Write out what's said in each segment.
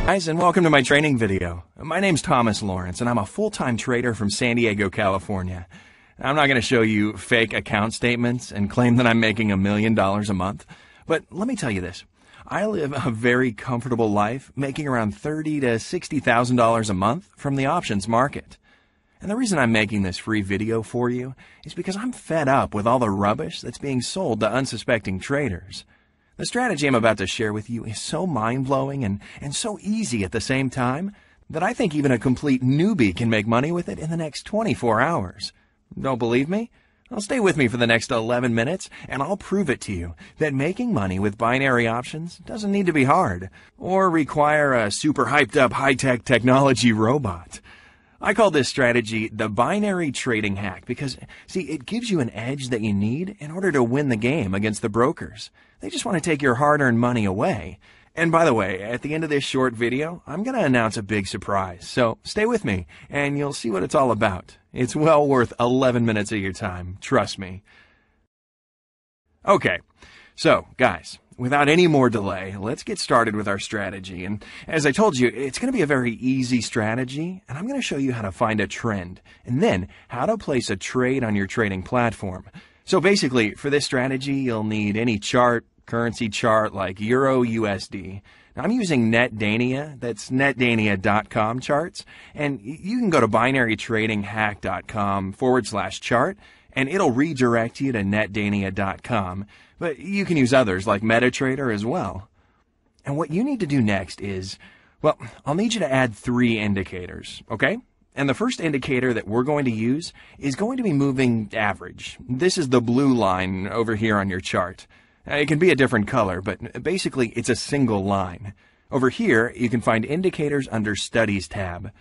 Guys, and welcome to my training video. My name's Thomas Lawrence, and I'm a full-time trader from San Diego, California. I'm not going to show you fake account statements and claim that I'm making $1 million a month, but let me tell you this. I live a very comfortable life, making around $30,000 to $60,000 a month from the options market. And the reason I'm making this free video for you is because I'm fed up with all the rubbish that's being sold to unsuspecting traders. The strategy I'm about to share with you is so mind-blowing and so easy at the same time that I think even a complete newbie can make money with it in the next 24 hours. Don't believe me? Well, stay with me for the next 11 minutes and I'll prove it to you that making money with binary options doesn't need to be hard or require a super hyped up high-tech technology robot. I call this strategy the binary trading hack because, see, it gives you an edge that you need in order to win the game against the brokers. They just want to take your hard-earned money away. And by the way, at the end of this short video, I'm going to announce a big surprise. So stay with me and you'll see what it's all about. It's well worth 11 minutes of your time. Trust me. Okay. So, guys, without any more delay, let's get started with our strategy. And as I told you, it's going to be a very easy strategy, and I'm going to show you how to find a trend, and then how to place a trade on your trading platform. So basically, for this strategy, you'll need any chart, currency chart like Euro USD. Now, I'm using NetDania, that's netdania.com charts, and you can go to binarytradinghack.com/chart, and it'll redirect you to netdania.com. But you can use others like MetaTrader as well. And what you need to do next is, well, I'll need you to add 3 indicators, okay? And the first indicator that we're going to use is going to be moving average. This is the blue line over here on your chart. It can be a different color, but basically it's a single line. Over here, you can find indicators under Studies tab.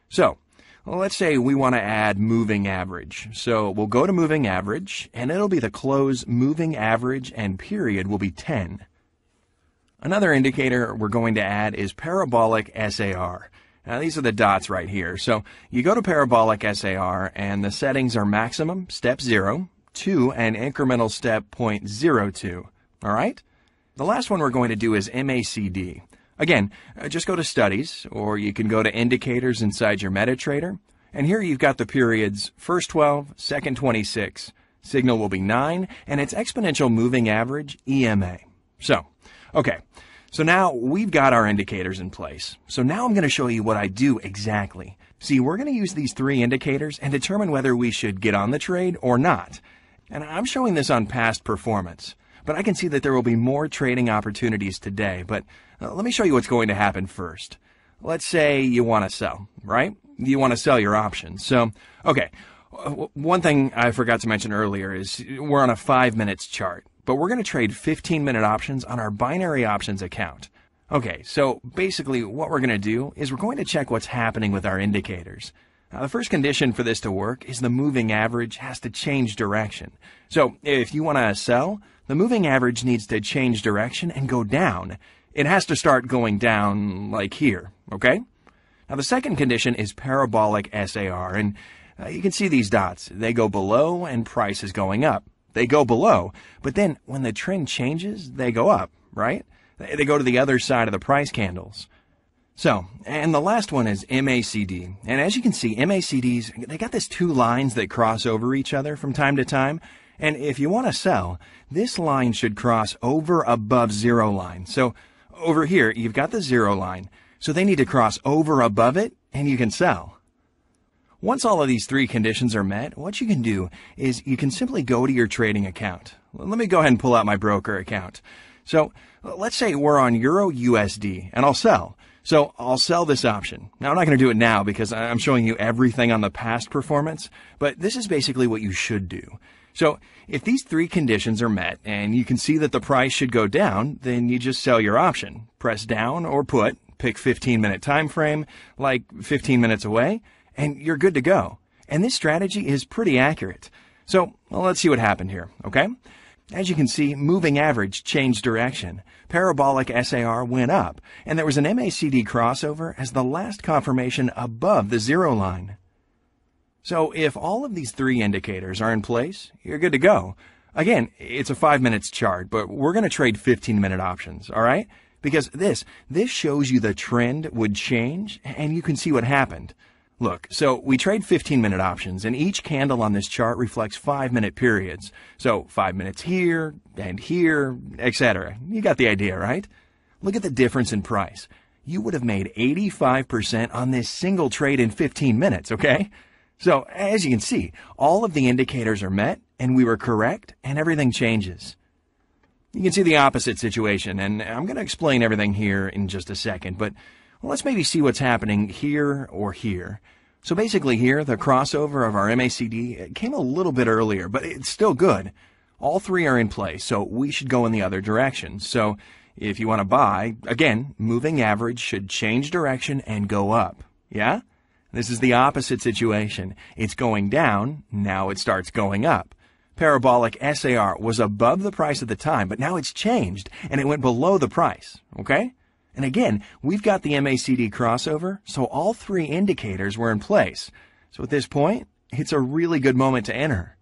So, well, let's say we want to add moving average. So we'll go to moving average, and it'll be the close moving average, and period will be 10. Another indicator we're going to add is parabolic SAR. Now, these are the dots right here. So you go to parabolic SAR, and the settings are maximum, step 0, 2, and incremental step 0.02. All right? The last one we're going to do is MACD. Again, just go to Studies, or you can go to Indicators inside your MetaTrader. And here you've got the periods first 12, second 26. Signal will be 9, and it's exponential moving average, EMA. So, okay. So now we've got our indicators in place. So now I'm going to show you what I do exactly. See, we're going to use these 3 indicators and determine whether we should get on the trade or not. And I'm showing this on past performance. But I can see that there will be more trading opportunities today. But let me show you what's going to happen first. Let's say you want to sell, right? You want to sell your options. So, okay, one thing I forgot to mention earlier is we're on a 5 minutes chart. But we're going to trade 15-minute options on our binary options account. Okay, so basically what we're going to do is we're going to check what's happening with our indicators. Now, the first condition for this to work is the moving average has to change direction. So if you want to sell, the moving average needs to change direction and go down. It has to start going down like here, okay? Now, the second condition is parabolic SAR, and you can see these dots. They go below and price is going up. They go below, but then when the trend changes, they go up, right? They go to the other side of the price candles. So, and the last one is MACD. And as you can see, MACDs, they got this 2 lines that cross over each other from time to time. And if you want to sell, this line should cross over above 0 line. So over here, you've got the 0 line. So they need to cross over above it, and you can sell. Once all of these 3 conditions are met, what you can do is you can simply go to your trading account. Let me go ahead and pull out my broker account. So let's say we're on Euro USD, and I'll sell. So I'll sell this option. Now, I'm not going to do it now because I'm showing you everything on the past performance, but this is basically what you should do. So if these 3 conditions are met and you can see that the price should go down, then you just sell your option. Press down or put, pick 15-minute time frame, like 15 minutes away, and you're good to go. And this strategy is pretty accurate. So let's see what happened here, okay? As you can see, moving average changed direction. Parabolic SAR went up, and there was an MACD crossover as the last confirmation above the 0 line. So if all of these 3 indicators are in place, you're good to go. Again, it's a 5 minutes chart, but we're going to trade 15-minute options, all right? Because this shows you the trend would change, and you can see what happened. Look, so we trade 15-minute options, and each candle on this chart reflects 5-minute periods. So 5 minutes here, and here, etc. You got the idea, right? Look at the difference in price. You would have made 85% on this single trade in 15 minutes, okay? So, as you can see, all of the indicators are met, and we were correct, and everything changes. You can see the opposite situation, and I'm going to explain everything here in just a second, but let's maybe see what's happening here or here. So basically here, the crossover of our MACD came a little bit earlier, but it's still good. All three are in place, so we should go in the other direction. So if you want to buy, again, moving average should change direction and go up. Yeah? This is the opposite situation. It's going down, now it starts going up. Parabolic SAR was above the price at the time, but now it's changed, and it went below the price, okay? And again, we've got the MACD crossover, so all three indicators were in place. So at this point, it's a really good moment to enter.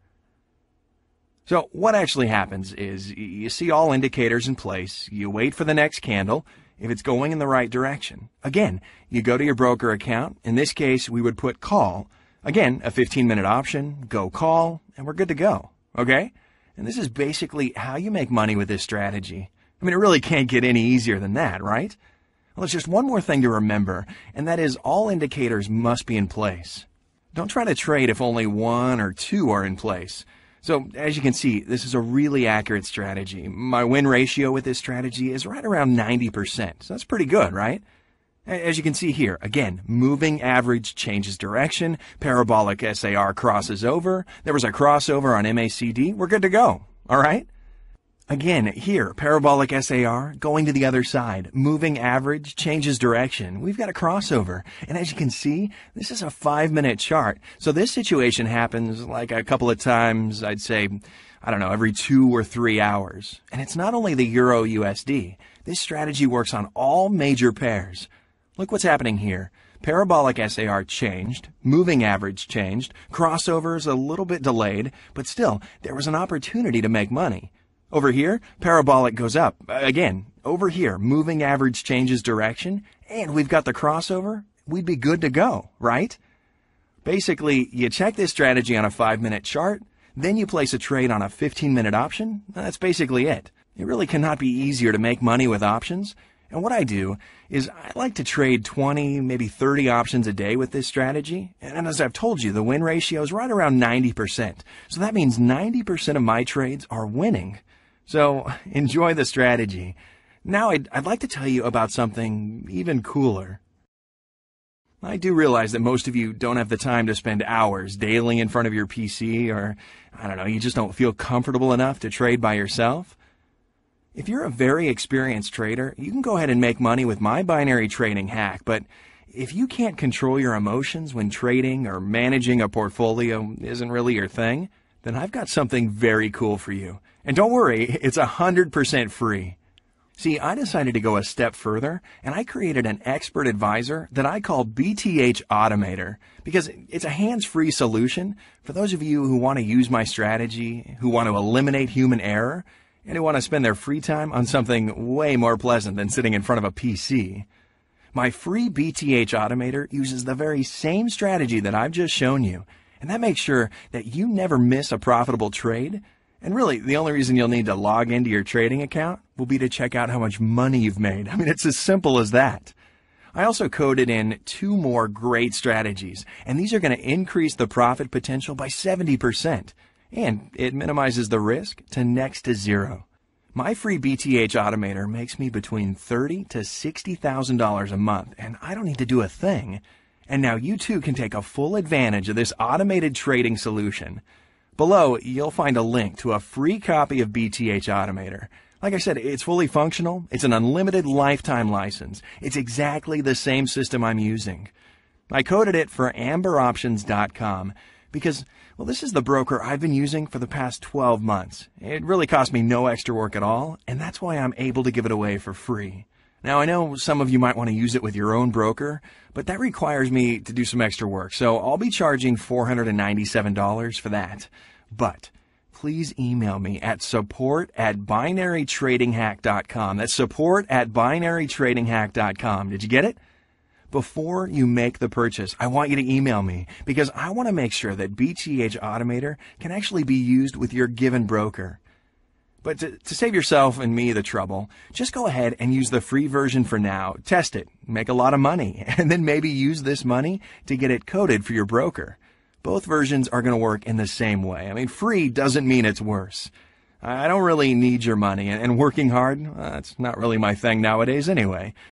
So what actually happens is you see all indicators in place, you wait for the next candle, if it's going in the right direction. Again, you go to your broker account. In this case, we would put call. Again, a 15-minute option, go call, and we're good to go. Okay? And this is basically how you make money with this strategy. I mean, it really can't get any easier than that, right? Well, there's just one more thing to remember, and that is all indicators must be in place. Don't try to trade if only one or two are in place. So, as you can see, this is a really accurate strategy. My win ratio with this strategy is right around 90%. So that's pretty good, right? As you can see here, again, moving average changes direction, parabolic SAR crosses over, there was a crossover on MACD, we're good to go, all right? Again, here, parabolic SAR going to the other side, moving average changes direction, we've got a crossover, and as you can see, this is a 5-minute chart, so this situation happens like a couple of times, I'd say, I don't know, every 2 or 3 hours. And it's not only the Euro USD, this strategy works on all major pairs. Look what's happening here. Parabolic SAR changed, moving average changed, crossovers a little bit delayed, but still, there was an opportunity to make money. Over here, parabolic goes up. Again, over here, moving average changes direction, and we've got the crossover. We'd be good to go, right? Basically, you check this strategy on a 5-minute chart, then you place a trade on a 15-minute option. That's basically it. It really cannot be easier to make money with options. And what I do is I like to trade 20, maybe 30 options a day with this strategy. And as I've told you, the win ratio is right around 90%. So that means 90% of my trades are winning. So enjoy the strategy. Now I'd like to tell you about something even cooler. I do realize that most of you don't have the time to spend hours daily in front of your PC, or, I don't know, you just don't feel comfortable enough to trade by yourself. If you're a very experienced trader, you can go ahead and make money with my binary trading hack, but if you can't control your emotions when trading or managing a portfolio isn't really your thing, then I've got something very cool for you. And don't worry, it's 100% free. See, I decided to go a step further, and I created an expert advisor that I call BTH Automator, because it's a hands-free solution for those of you who want to use my strategy, who want to eliminate human error, and who want to spend their free time on something way more pleasant than sitting in front of a PC. My free BTH Automator uses the very same strategy that I've just shown you, and that makes sure that you never miss a profitable trade. And really, the only reason you'll need to log into your trading account will be to check out how much money you've made. I mean, it's as simple as that. I also coded in 2 more great strategies, and these are going to increase the profit potential by 70%, and it minimizes the risk to next to zero. My free BTH Automator makes me between $30,000 to $60,000 a month, and I don't need to do a thing. And now you too can take a full advantage of this automated trading solution. Below, you'll find a link to a free copy of BTH Automator. Like I said, it's fully functional. It's an unlimited lifetime license. It's exactly the same system I'm using. I coded it for amberoptions.com because, well, this is the broker I've been using for the past 12 months. It really cost me no extra work at all, and that's why I'm able to give it away for free. Now, I know some of you might want to use it with your own broker, but that requires me to do some extra work, so I'll be charging $497 for that. But please email me at support@binarytradinghack.com. That's support@binarytradinghack.com. Did you get it? Before you make the purchase, I want you to email me because I want to make sure that BTH Automator can actually be used with your given broker. But to save yourself and me the trouble, just go ahead and use the free version for now. Test it, make a lot of money, and then maybe use this money to get it coded for your broker. Both versions are going to work in the same way. I mean, free doesn't mean it's worse. I don't really need your money, and working hard, that's not really my thing nowadays anyway.